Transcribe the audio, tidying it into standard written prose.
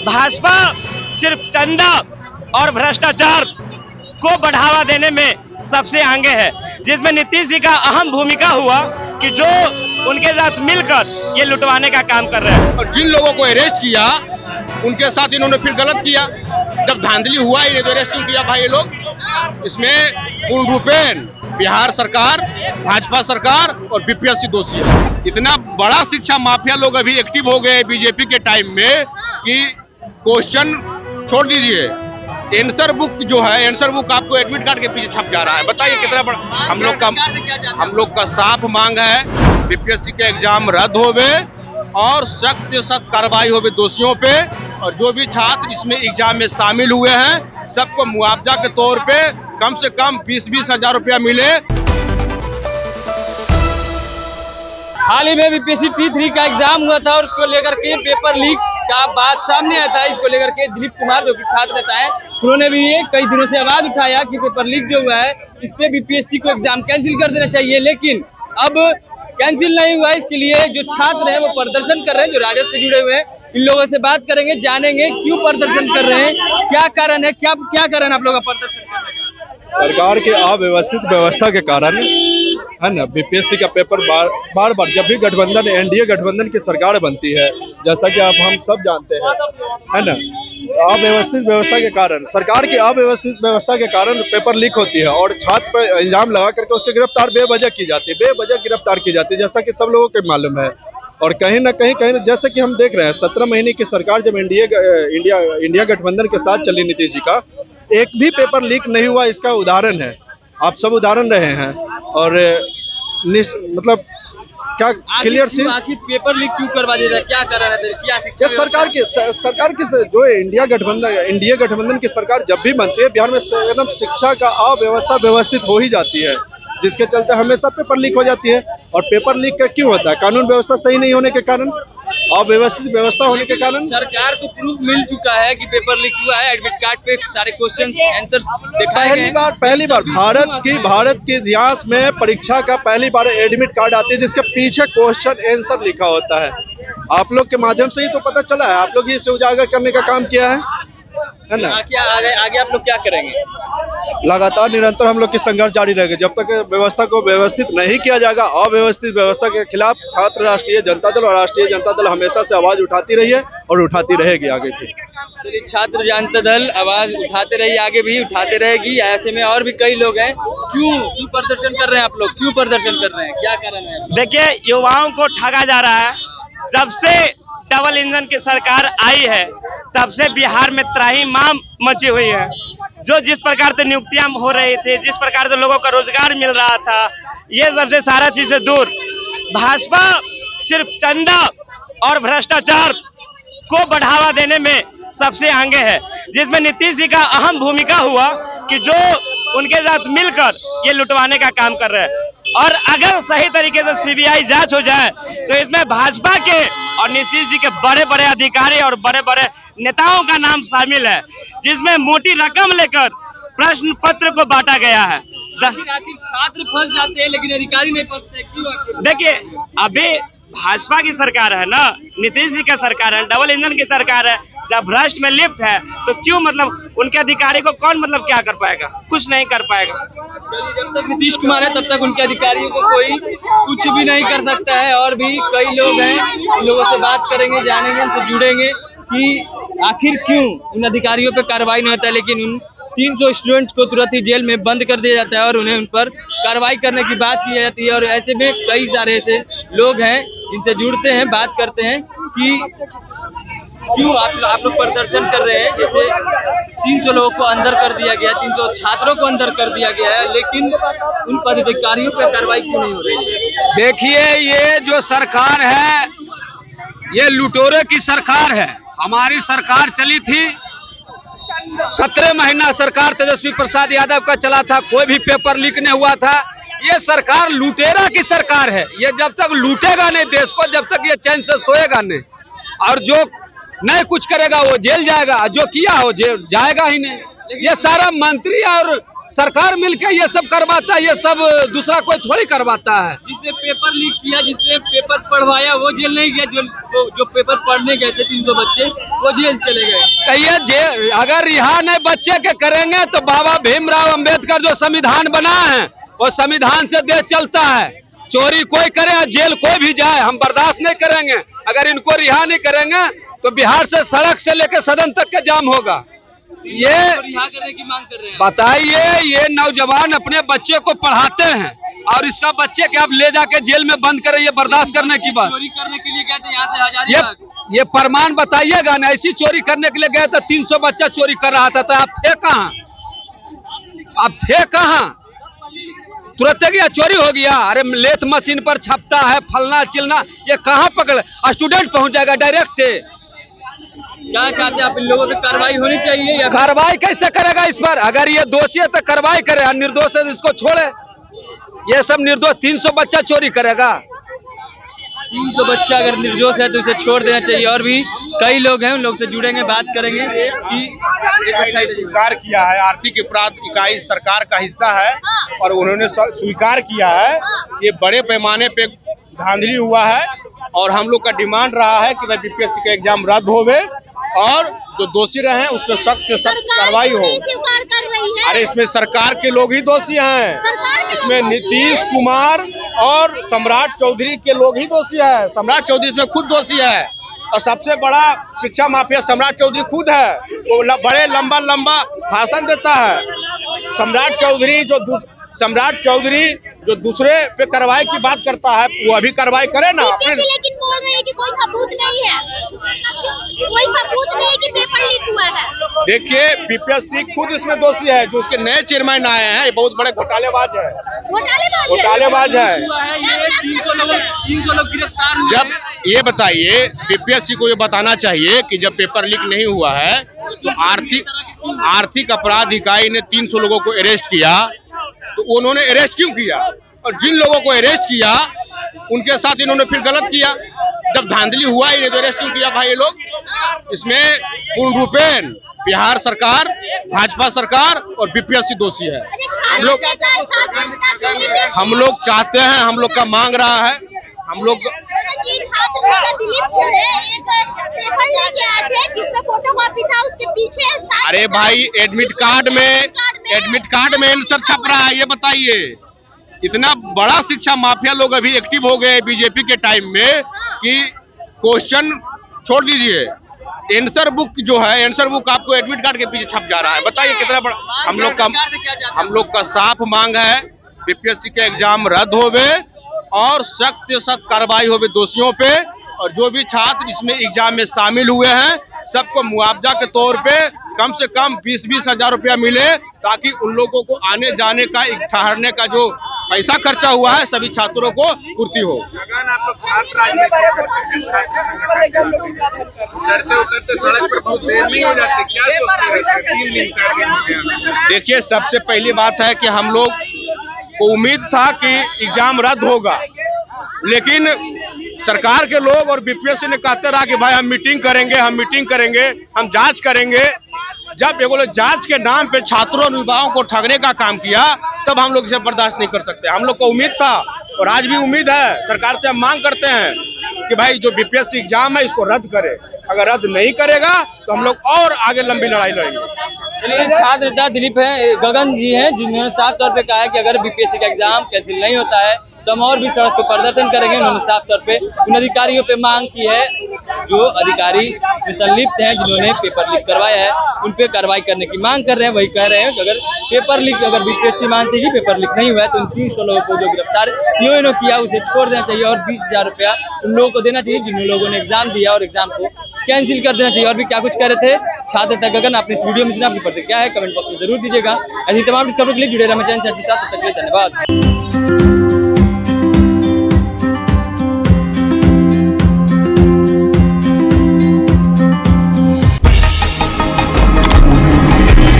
भाजपा सिर्फ चंदा और भ्रष्टाचार को बढ़ावा देने में सबसे आगे है, जिसमें नीतीश जी का अहम भूमिका हुआ कि जो उनके साथ मिलकर ये लुटवाने का काम कर रहे हैं। और जिन लोगों को अरेस्ट किया उनके साथ इन्होंने फिर गलत किया। जब धांधली हुआ ही नहीं तो अरेस्ट क्यों किया भाई ये लोग? इसमें पूर्ण रूपेण बिहार सरकार, भाजपा सरकार और बीपीएससी दोषी है। इतना बड़ा शिक्षा माफिया लोग अभी एक्टिव हो गए बीजेपी के टाइम में कि क्वेश्चन छोड़ दीजिए, आंसर बुक जो है, आंसर बुक आपको एडमिट कार्ड के पीछे छप जा रहा है। बताइए कितना बड़ा हम लोग का साफ मांग है बीपीएससी के एग्जाम रद्द होवे और सख्त से सख्त कार्रवाई होवे दोषियों पे, और जो भी छात्र इसमें एग्जाम में शामिल हुए हैं सबको मुआवजा के तौर पे कम से कम 20-20 हजार रुपया मिले। हाल ही में बीपीएससी T3 का एग्जाम हुआ था और उसको लेकर के पेपर लीक का बात सामने आया था। इसको लेकर के दिलीप कुमार जो कि छात्र नेता है, उन्होंने भी ये कई दिनों से आवाज उठाया कि पेपर लीक जो हुआ है इस पे बीपीएससी को एग्जाम कैंसिल कर देना चाहिए, लेकिन अब कैंसिल नहीं हुआ। इसके लिए जो छात्र हैं वो प्रदर्शन कर रहे हैं, जो राजद से जुड़े हुए हैं। इन लोगों से बात करेंगे, जानेंगे क्यों प्रदर्शन कर रहे हैं, क्या कारण है, क्या कारण आप लोग का प्रदर्शन करने का? सरकार के अव्यवस्थित व्यवस्था के कारण है ना, बीपीएससी का पेपर बार बार जब भी गठबंधन एनडीए गठबंधन की सरकार बनती है, जैसा कि आप हम सब जानते हैं, है ना, अव्यवस्थित व्यवस्था के कारण, सरकार की अव्यवस्थित व्यवस्था के कारण पेपर लीक होती है और छात्र पर इल्जाम लगा करके उसकी गिरफ्तार बेवजह की जाती है, बेवजह गिरफ्तार की जाती है, जैसा कि सब लोगों को मालूम है। और कहीं ना कहीं जैसे कि हम देख रहे हैं 17 महीने की सरकार जब इंडिया गठबंधन के साथ चली नीतीश जी का, एक भी पेपर लीक नहीं हुआ, इसका उदाहरण है। आप सब उदाहरण रहे हैं और मतलब क्या क्लियर सी आखिर पेपर लीक क्यों करवा दे रहा है, क्या कारण है, क्या शिक्षा सरकार की जो इंडिया गठबंधन की सरकार जब भी बनती है बिहार में एकदम शिक्षा का अव्यवस्था व्यवस्थित हो ही जाती है, जिसके चलते हमेशा पेपर लीक हो जाती है। और पेपर लीक का क्यों होता है? कानून व्यवस्था सही नहीं होने के कारण, अव्यवस्थित व्यवस्था होने के कारण। सरकार को प्रूफ मिल चुका है कि पेपर लीक हुआ है, एडमिट कार्ड पे सारे क्वेश्चन आंसर दिखाए गए। पहली बार भारत के इतिहास में परीक्षा का पहली बार एडमिट कार्ड आती है जिसके पीछे क्वेश्चन आंसर लिखा होता है। आप लोग के माध्यम से ही तो पता चला है, आप लोग इसे उजागर करने का काम किया है ना। आगे आप लोग क्या करेंगे? लगातार निरंतर हम लोग की संघर्ष जारी रहेगा जब तक व्यवस्था को व्यवस्थित नहीं किया जाएगा। अव्यवस्थित व्यवस्था के खिलाफ छात्र राष्ट्रीय जनता दल और राष्ट्रीय जनता दल हमेशा से आवाज उठाती रही है और उठाती रहेगी आगे भी। चलिए, छात्र जनता दल आवाज उठाते रही, आगे भी उठाते रहेगी। ऐसे में और भी कई लोग हैं, क्यों प्रदर्शन कर रहे हैं आप लोग, क्यों प्रदर्शन कर रहे हैं, क्या कारण है? देखिए, युवाओं को ठगा जा रहा है। जब से डबल इंजन की सरकार आई है तब से बिहार में त्राहिमाम मची हुई है। जो जिस प्रकार से नियुक्तियां हो रही थी, जिस प्रकार से लोगों का रोजगार मिल रहा था, ये सबसे सारा चीज से दूर भाजपा सिर्फ चंदा और भ्रष्टाचार को बढ़ावा देने में सबसे आगे है, जिसमें नीतीश जी का अहम भूमिका हुआ कि जो उनके साथ मिलकर ये लुटवाने का काम कर रहे हैं। और अगर सही तरीके से सीबीआई जांच हो जाए तो इसमें भाजपा के और नीतीश जी के बड़े बड़े अधिकारी और बड़े बड़े नेताओं का नाम शामिल है, जिसमें मोटी रकम लेकर प्रश्न पत्र को बांटा गया है। आखिर छात्र फंस जाते हैं लेकिन अधिकारी नहीं फंसते, क्यों? देखिए, अभी भाजपा की सरकार है ना, नीतीश जी का सरकार है, डबल इंजन की सरकार है। जब भ्रष्ट में लिप्त है तो क्यों उनके अधिकारी को कौन क्या कर पाएगा? कुछ नहीं कर पाएगा। चलिए, जब तक नीतीश कुमार है तब तक उनके अधिकारियों को कोई कुछ भी नहीं कर सकता है। और भी कई लोग हैं, उन लोगों से बात करेंगे, जानेंगे, उनसे जुड़ेंगे कि आखिर क्यों उन अधिकारियों पे कार्रवाई नहीं होता है, लेकिन उन 300 स्टूडेंट्स को तुरंत ही जेल में बंद कर दिया जाता है और उन्हें उन पर कार्रवाई करने की बात की जाती है। और ऐसे में कई सारे ऐसे लोग हैं, इनसे जुड़ते हैं, बात करते हैं कि क्यों आप लोग प्रदर्शन कर रहे हैं। जैसे 300 लोगों को अंदर कर दिया गया, 300 छात्रों को अंदर कर दिया गया है, लेकिन उन पदाधिकारियों पर कार्रवाई क्यों नहीं हो रही है? देखिए, ये जो सरकार है ये लुटेरे की सरकार है। हमारी सरकार चली थी 17 महीना, सरकार तेजस्वी प्रसाद यादव का चला था, कोई भी पेपर लीक नहीं हुआ था। ये सरकार लुटेरा की सरकार है। ये जब तक लूटेगा नहीं देश को, जब तक ये चैन से सोएगा नहीं, और जो नहीं कुछ करेगा वो जेल जाएगा, जो किया हो जेल जाएगा ही नहीं। ये सारा मंत्री और सरकार मिलके ये सब करवाता है, ये सब दूसरा कोई थोड़ी करवाता है। जिसने पेपर लीक किया, जिसने पेपर पढ़वाया वो जेल नहीं गया, जो पेपर पढ़ने गए थे 300 बच्चे वो जेल चले गए। कहिए जेल अगर रिहा नहीं बच्चे के करेंगे तो बाबा भीमराव अंबेडकर जो संविधान बना है वो संविधान से देश चलता है। चोरी कोई करे, जेल कोई भी जाए, हम बर्दाश्त नहीं करेंगे। अगर इनको रिहा नहीं करेंगे तो बिहार से सड़क से लेकर सदन तक का जाम होगा। ये रिहा करने की मांग कर रहे हैं। बताइए, ये नौजवान अपने बच्चे को पढ़ाते हैं और इसका बच्चे के आप ले जाके जेल में बंद करें, ये बर्दाश्त करने की बात। चोरी करने के लिए गए थे यहाँ से हजारीबाग। ये प्रमाण बताइएगा ना। ऐसी चोरी करने के लिए गए तो 300 बच्चा चोरी कर रहा था, तो आप थे कहाँ? आप थे कहाँ? तुरंत गया चोरी हो गया। अरे लेथ मशीन पर छपता है, फलना चिलना, ये कहाँ पकड़? स्टूडेंट पहुंच जाएगा डायरेक्ट। क्या चाहते हैं आप? इन लोगों पे कार्रवाई होनी चाहिए या कार्रवाई कैसे करेगा इस पर? अगर ये दोषी है तो कार्रवाई करे, निर्दोष है तो इसको छोड़े। ये सब निर्दोष 300 बच्चा चोरी करेगा। 300 बच्चा अगर निर्दोष है तो इसे छोड़ देना चाहिए। और भी कई लोग हैं, उन लोग से जुड़ेंगे, बात करेंगे कि स्वीकार किया है आर्थिक अपराध इकाई सरकार का हिस्सा है और उन्होंने स्वीकार किया है कि बड़े पैमाने पे धांधली हुआ है और हम लोग का डिमांड रहा है कि भाई बीपीएससी का एग्जाम रद्द होवे और जो दोषी रहे उस पर सख्त से सख्त कार्रवाई हो। अरे इसमें सरकार के लोग ही दोषी हैं, इसमें नीतीश कुमार और सम्राट चौधरी के लोग ही दोषी है। सम्राट चौधरी इसमें खुद दोषी है और सबसे बड़ा शिक्षा माफिया सम्राट चौधरी खुद है। वो बड़े लंबा भाषण देता है। सम्राट चौधरी जो दूसरे पे कार्रवाई की बात करता है वो अभी कार्रवाई करे ना। लेकिन बोल रहे हैं कि कोई सबूत नहीं है, कोई सबूत नहीं कि पेपर लीक हुआ है। देखिए बीपीएससी खुद इसमें दोषी है। जो उसके नए चेयरमैन आए हैं ये बहुत बड़े घोटालेबाज है। ये 300 लोग गिरफ्तार हुए। जब ये बताइए बीपीएससी को ये बताना चाहिए कि जब पेपर लीक नहीं हुआ है तो आर्थिक अपराध इकाई ने 300 लोगों को अरेस्ट किया, तो उन्होंने अरेस्ट क्यों किया? और जिन लोगों को अरेस्ट किया उनके साथ इन्होंने फिर गलत किया। जब धांधली हुआ ही नहीं तो अरेस्ट क्यों किया भाई ये लोग? इसमें पूर्ण रूपेण बिहार सरकार, भाजपा सरकार और बीपीएससी दोषी है। हम लोग चाहते हैं, हम लोग का मांग रहा है, हम लोग अरे भाई एडमिट कार्ड में इन सब छप रहा है। ये बताइए, इतना बड़ा शिक्षा माफिया लोग अभी एक्टिव हो गए बीजेपी के टाइम में कि क्वेश्चन छोड़ दीजिए, आंसर बुक जो है, आंसर बुक आपको एडमिट कार्ड के पीछे छप जा रहा है। बताइए कितना बड़ा। हम लोग का साफ मांग है बीपीएससी के एग्जाम रद्द होवे और सख्त से सख्त कार्रवाई होवे दोषियों पे, और जो भी छात्र इसमें एग्जाम में शामिल हुए हैं सबको मुआवजा के तौर पे कम से कम 20-20 हजार रुपया मिले, ताकि उन लोगों को आने जाने का, ठहरने का जो पैसा खर्चा हुआ है सभी छात्रों को पूर्ति हो। देखिए सबसे पहली बात है कि हम लोग को उम्मीद था कि एग्जाम रद्द होगा, लेकिन सरकार के लोग और बीपीएससी ने कहते रहा कि भाई हम मीटिंग करेंगे, हम जांच करेंगे। जब ये लोग जांच के नाम पे छात्रों और युवाओं को ठगने का काम किया तब हम लोग इसे बर्दाश्त नहीं कर सकते। हम लोग को उम्मीद था और आज भी उम्मीद है, सरकार से हम मांग करते हैं कि भाई जो बीपीएससी एग्जाम है इसको रद्द करे। अगर रद्द नहीं करेगा तो हम लोग और आगे लंबी लड़ाई लड़ेंगे। चलिए, छात्र नेता दिलीप है, गगन जी हैं, जिन्होंने साफ तौर पे कहा है कि अगर बीपीएससी का एग्जाम कैंसिल नहीं होता है तो हम और भी सड़क पे प्रदर्शन करेंगे। उन्होंने साफ तौर पे उन अधिकारियों पे मांग की है जो अधिकारी इसमें संलिप्त हैं, जिन्होंने पेपर लीक करवाया है, उन पे कार्रवाई करने की मांग कर रहे हैं। वही कह रहे हैं कि अगर पेपर लीक, अगर बीपीएससी मानती है कि पेपर लीक नहीं हुआ है तो उन 300 लोगों को जो गिरफ्तार इन्होंने किया उसे छोड़ देना चाहिए और 20,000 रुपया उन लोगों को देना चाहिए जिन लोगों ने एग्जाम दिया और एग्जाम को कैंसिल कर देना चाहिए। और भी क्या कुछ कह रहे थे छात्र नेता गगन, आपने इस वीडियो में सुना, अपनी प्रतिक्रिया है कमेंट बॉक्स में जरूर दीजिएगा। ऐसी तमाम खबरों के लिए जुड़े रहे चैनल के साथ। तब तक के लिए धन्यवाद।